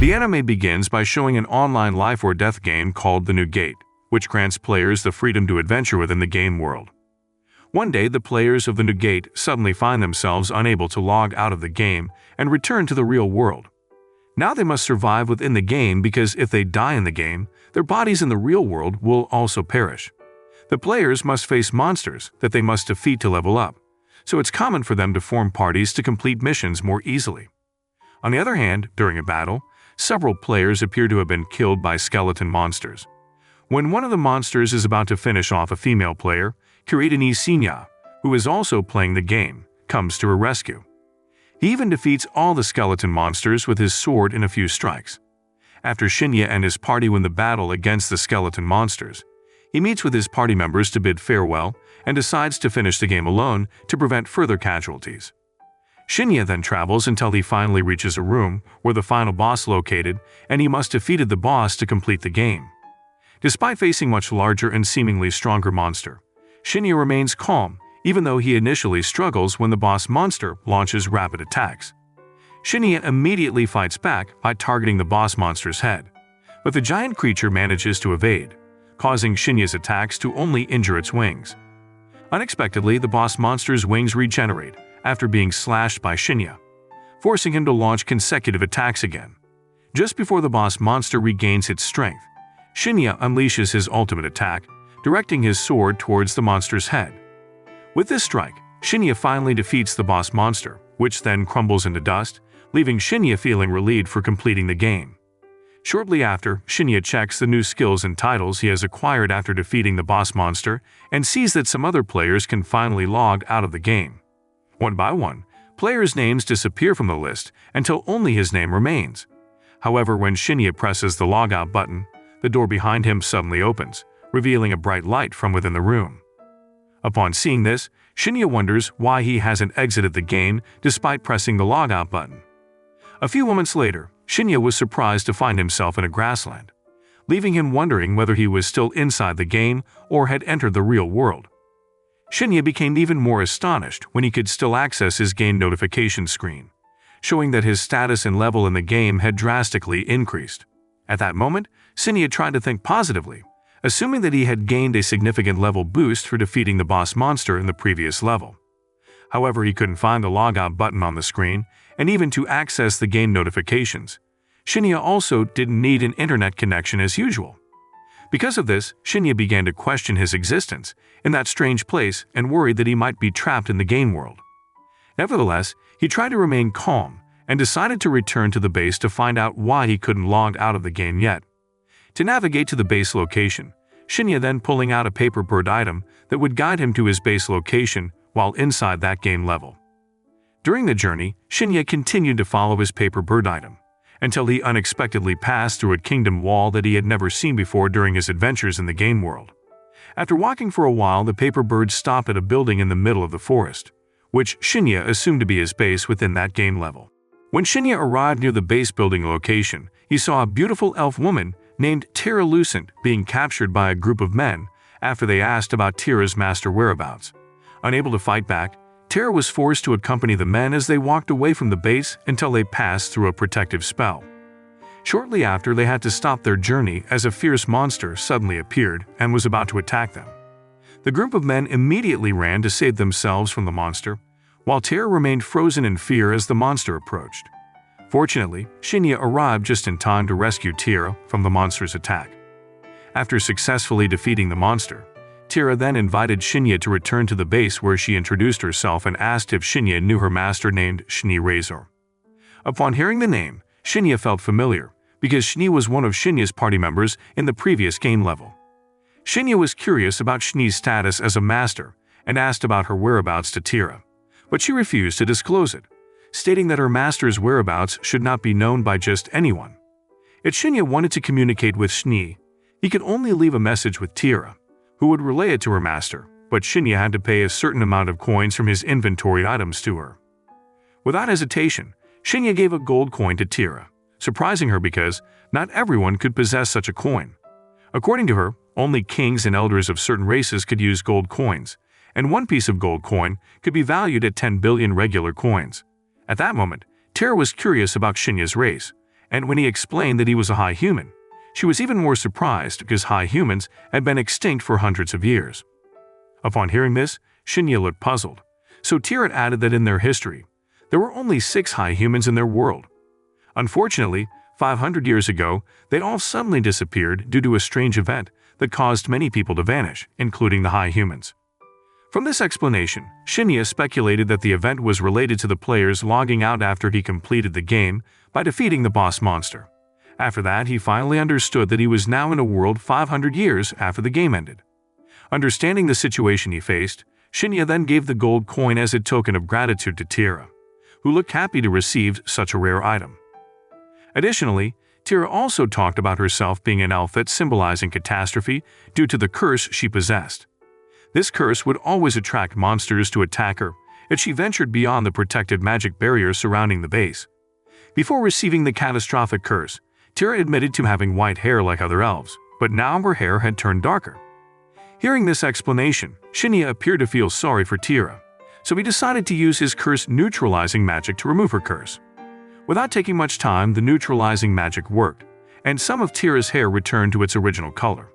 The anime begins by showing an online life or death game called The New Gate, which grants players the freedom to adventure within the game world. One day, the players of The New Gate suddenly find themselves unable to log out of the game and return to the real world. Now they must survive within the game because if they die in the game, their bodies in the real world will also perish. The players must face monsters that they must defeat to level up, so it's common for them to form parties to complete missions more easily. On the other hand, during a battle, several players appear to have been killed by skeleton monsters. When one of the monsters is about to finish off a female player, Shinya, who is also playing the game, comes to her rescue. He even defeats all the skeleton monsters with his sword in a few strikes. After Shinya and his party win the battle against the skeleton monsters, he meets with his party members to bid farewell and decides to finish the game alone to prevent further casualties. Shinya then travels until he finally reaches a room where the final boss located, and he must defeat the boss to complete the game. Despite facing much larger and seemingly stronger monster, Shinya remains calm even though he initially struggles when the boss monster launches rapid attacks. Shinya immediately fights back by targeting the boss monster's head, but the giant creature manages to evade, causing Shinya's attacks to only injure its wings. Unexpectedly, the boss monster's wings regenerate after being slashed by Shinya, forcing him to launch consecutive attacks again. Just before the boss monster regains its strength, Shinya unleashes his ultimate attack, directing his sword towards the monster's head. With this strike, Shinya finally defeats the boss monster, which then crumbles into dust, leaving Shinya feeling relieved for completing the game. Shortly after, Shinya checks the new skills and titles he has acquired after defeating the boss monster and sees that some other players can finally log out of the game. One by one, players' names disappear from the list until only his name remains. However, when Shinya presses the logout button, the door behind him suddenly opens, revealing a bright light from within the room. Upon seeing this, Shinya wonders why he hasn't exited the game despite pressing the logout button. A few moments later, Shinya was surprised to find himself in a grassland, leaving him wondering whether he was still inside the game or had entered the real world. Shinya became even more astonished when he could still access his game notification screen, showing that his status and level in the game had drastically increased. At that moment, Shinya tried to think positively, assuming that he had gained a significant level boost for defeating the boss monster in the previous level. However, he couldn't find the logout button on the screen, and even to access the game notifications, Shinya also didn't need an internet connection as usual. Because of this, Shinya began to question his existence in that strange place and worried that he might be trapped in the game world. Nevertheless, he tried to remain calm and decided to return to the base to find out why he couldn't log out of the game yet. To navigate to the base location, Shinya then pulling out a paper bird item that would guide him to his base location while inside that game level. During the journey, Shinya continued to follow his paper bird item, until he unexpectedly passed through a kingdom wall that he had never seen before during his adventures in the game world. After walking for a while, the paper bird stopped at a building in the middle of the forest, which Shinya assumed to be his base within that game level. When Shinya arrived near the base building location, he saw a beautiful elf woman named Tira Lucent being captured by a group of men after they asked about Tira's master whereabouts. Unable to fight back, Tira was forced to accompany the men as they walked away from the base until they passed through a protective spell. Shortly after, they had to stop their journey as a fierce monster suddenly appeared and was about to attack them. The group of men immediately ran to save themselves from the monster, while Tira remained frozen in fear as the monster approached. Fortunately, Shinya arrived just in time to rescue Tira from the monster's attack. After successfully defeating the monster, Tira then invited Shinya to return to the base where she introduced herself and asked if Shinya knew her master named Shni Razor. Upon hearing the name, Shinya felt familiar because Shni was one of Shinya's party members in the previous game level. Shinya was curious about Shni's status as a master and asked about her whereabouts to Tira, but she refused to disclose it, stating that her master's whereabouts should not be known by just anyone. If Shinya wanted to communicate with Shni, he could only leave a message with Tira, who would relay it to her master, but Shinya had to pay a certain amount of coins from his inventory items to her. Without hesitation, Shinya gave a gold coin to Tira, surprising her because not everyone could possess such a coin. According to her, only kings and elders of certain races could use gold coins, and one piece of gold coin could be valued at 10 billion regular coins. At that moment, Tira was curious about Shinya's race, and when he explained that he was a high human, she was even more surprised because high humans had been extinct for hundreds of years. Upon hearing this, Shinya looked puzzled, so Tyr added that in their history, there were only 6 high humans in their world. Unfortunately, 500 years ago, they'd all suddenly disappeared due to a strange event that caused many people to vanish, including the high humans. From this explanation, Shinya speculated that the event was related to the players logging out after he completed the game by defeating the boss monster. After that, he finally understood that he was now in a world 500 years after the game ended. Understanding the situation he faced, Shinya then gave the gold coin as a token of gratitude to Tyr, who looked happy to receive such a rare item. Additionally, Tyr also talked about herself being an elf that symbolizing catastrophe due to the curse she possessed. This curse would always attract monsters to attack her if she ventured beyond the protected magic barrier surrounding the base. Before receiving the catastrophic curse, Tyr admitted to having white hair like other elves, but now her hair had turned darker. Hearing this explanation, Shinya appeared to feel sorry for Tyr, so he decided to use his curse-neutralizing magic to remove her curse. Without taking much time, the neutralizing magic worked, and some of Tyr's hair returned to its original color.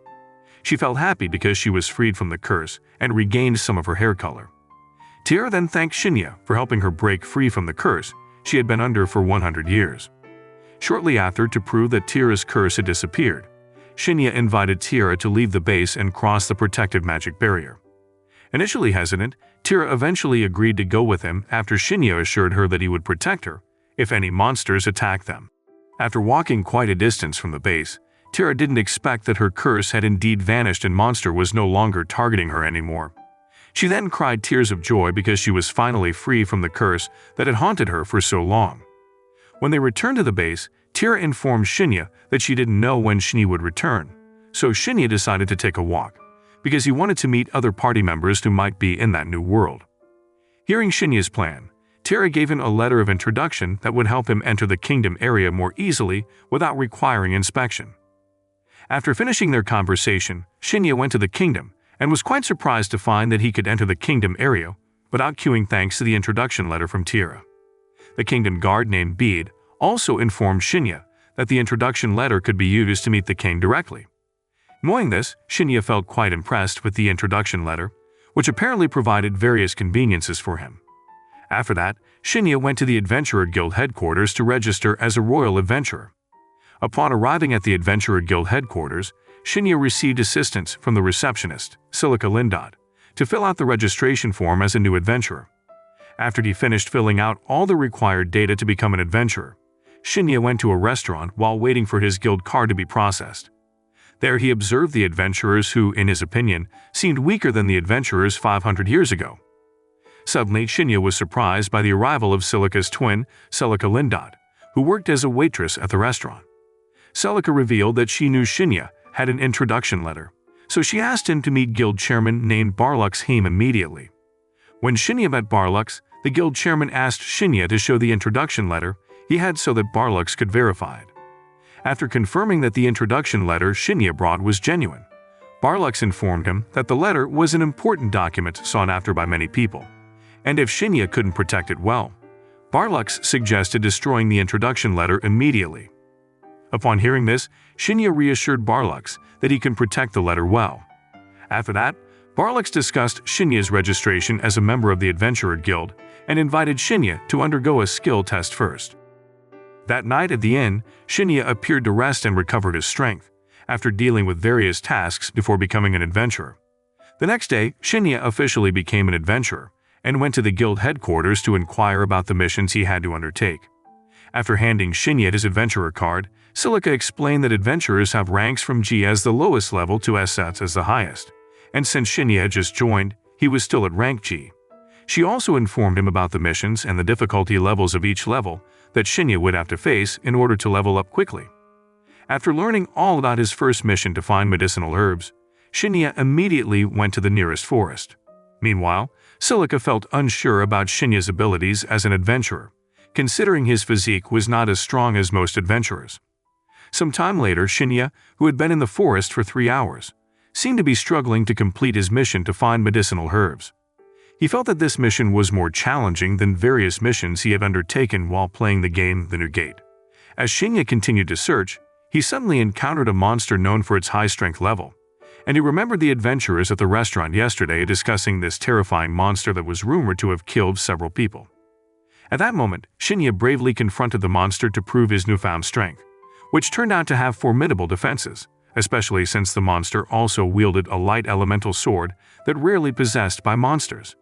She felt happy because she was freed from the curse and regained some of her hair color. Tyr then thanked Shinya for helping her break free from the curse she had been under for 100 years. Shortly after, to prove that Tyr's curse had disappeared, Shinya invited Tyr to leave the base and cross the protective magic barrier. Initially hesitant, Tyr eventually agreed to go with him after Shinya assured her that he would protect her if any monsters attacked them. After walking quite a distance from the base, Tyr didn't expect that her curse had indeed vanished and monster was no longer targeting her anymore. She then cried tears of joy because she was finally free from the curse that had haunted her for so long. When they returned to the base, Tyr informed Shinya that she didn't know when Shinya would return, so Shinya decided to take a walk, because he wanted to meet other party members who might be in that new world. Hearing Shinya's plan, Tyr gave him a letter of introduction that would help him enter the kingdom area more easily without requiring inspection. After finishing their conversation, Shinya went to the kingdom and was quite surprised to find that he could enter the kingdom area without queuing thanks to the introduction letter from Tyr. The kingdom guard named Bede also informed Shinya that the introduction letter could be used to meet the king directly. Knowing this, Shinya felt quite impressed with the introduction letter, which apparently provided various conveniences for him. After that, Shinya went to the Adventurer Guild headquarters to register as a royal adventurer. Upon arriving at the Adventurer Guild headquarters, Shinya received assistance from the receptionist, Silica Lindot, to fill out the registration form as a new adventurer. After he finished filling out all the required data to become an adventurer, Shinya went to a restaurant while waiting for his guild card to be processed. There he observed the adventurers who, in his opinion, seemed weaker than the adventurers 500 years ago. Suddenly, Shinya was surprised by the arrival of Silica's twin, Silica Lindot, who worked as a waitress at the restaurant. Silica revealed that she knew Shinya had an introduction letter, so she asked him to meet guild chairman named Barlux Heem immediately. When Shinya met Barlux, the guild chairman asked Shinya to show the introduction letter he had so that Barlux could verify it. After confirming that the introduction letter Shinya brought was genuine, Barlux informed him that the letter was an important document sought after by many people, and if Shinya couldn't protect it well, Barlux suggested destroying the introduction letter immediately. Upon hearing this, Shinya reassured Barlux that he can protect the letter well. After that, Barlux discussed Shinya's registration as a member of the Adventurer Guild and invited Shinya to undergo a skill test first. That night at the inn, Shinya appeared to rest and recovered his strength, after dealing with various tasks before becoming an adventurer. The next day, Shinya officially became an adventurer and went to the guild headquarters to inquire about the missions he had to undertake. After handing Shinya his adventurer card, Silica explained that adventurers have ranks from G as the lowest level to S as the highest, and since Shinya had just joined, he was still at rank G. She also informed him about the missions and the difficulty levels of each level that Shinya would have to face in order to level up quickly. After learning all about his first mission to find medicinal herbs, Shinya immediately went to the nearest forest. Meanwhile, Silica felt unsure about Shinya's abilities as an adventurer, considering his physique was not as strong as most adventurers. Some time later, Shinya, who had been in the forest for 3 hours, seemed to be struggling to complete his mission to find medicinal herbs. He felt that this mission was more challenging than various missions he had undertaken while playing the game The New Gate, As Shinya continued to search, he suddenly encountered a monster known for its high strength level, and he remembered the adventurers at the restaurant yesterday discussing this terrifying monster that was rumored to have killed several people. At that moment, Shinya bravely confronted the monster to prove his newfound strength, which turned out to have formidable defenses, especially since the monster also wielded a light elemental sword that rarely possessed by monsters.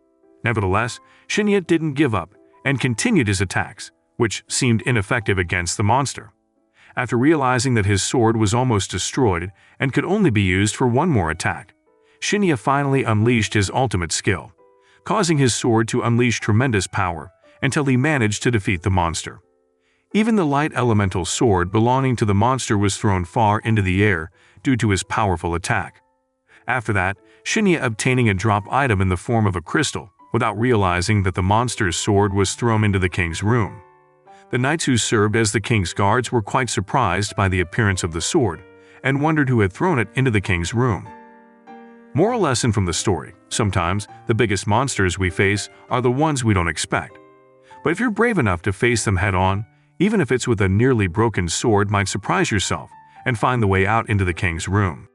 Nevertheless, Shinya didn't give up and continued his attacks, which seemed ineffective against the monster. After realizing that his sword was almost destroyed and could only be used for one more attack, Shinya finally unleashed his ultimate skill, causing his sword to unleash tremendous power until he managed to defeat the monster. Even the light elemental sword belonging to the monster was thrown far into the air due to his powerful attack. After that, Shinya obtaining a drop item in the form of a crystal without realizing that the monster's sword was thrown into the king's room. The knights who served as the king's guards were quite surprised by the appearance of the sword and wondered who had thrown it into the king's room. Moral lesson from the story: sometimes the biggest monsters we face are the ones we don't expect. But if you're brave enough to face them head-on, even if it's with a nearly broken sword, might surprise yourself and find the way out into the king's room.